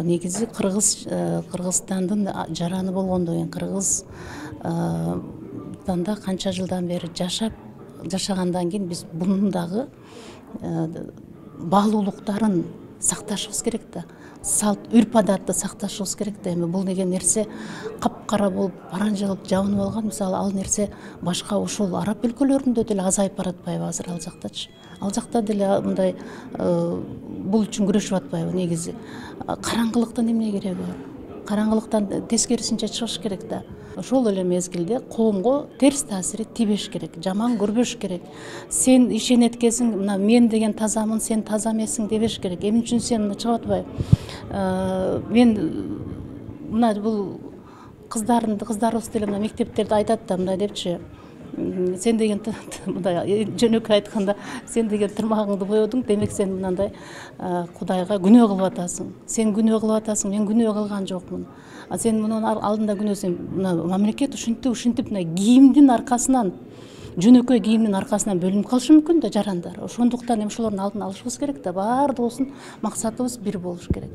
негизи Кыргызстандын жараны болгондон кийин Кыргызстанда канча жылдан бери жашагандан кийин биз бунун дагы баалуулуктарын сакташыбыз керек да. Салт, үрп адатты сакташыбыз керек да. Эми бул деген нерсе капкара болуп, паранжылып, жабынып алган. Мисалы, ал нерсе башка ушул араб өлкөлөрүндө деле азайып баратпайбы азыр ал жактачы? Ал жакта деле мындай бул үчүн күрөшүп атпайбы негизи? Караңгылыктын эмне кереги бар? Караңгылыктан тескерисинче чыгыш керек да. Ошол эле мезгилде коомго терс таасири тибеш керек, жаман көрбөш керек. Сен ишенет экенсиң, мына мен деген тазамын, сен таза эмессиң дебеш керек. Эмне үчүн сен мына чыгып атпайбы? Мен мына бул кыздарыбыз деле мына мектептерде айтат да мындай депчи. Сен деген мындай жөнөкөй айтканда, сен деген тырмагыңды боёдуң, демек сен мындай Кудайга күнөө кылып атасың. Сен күнөө кылып атасың, мен күнөө кылган жокмун. А сен мунун алдында күнөөсүң. Мына мамлекет ушинтип мына кийимдин аркасынан, жөнөкөй кийимдин аркасынан бөлүнүп калышы мүмкүн да жарандар. Ошондуктан эми ошолордун алдын алышыбыз керек да. Баардыгыбыздын максатыбыз бир болуш керек.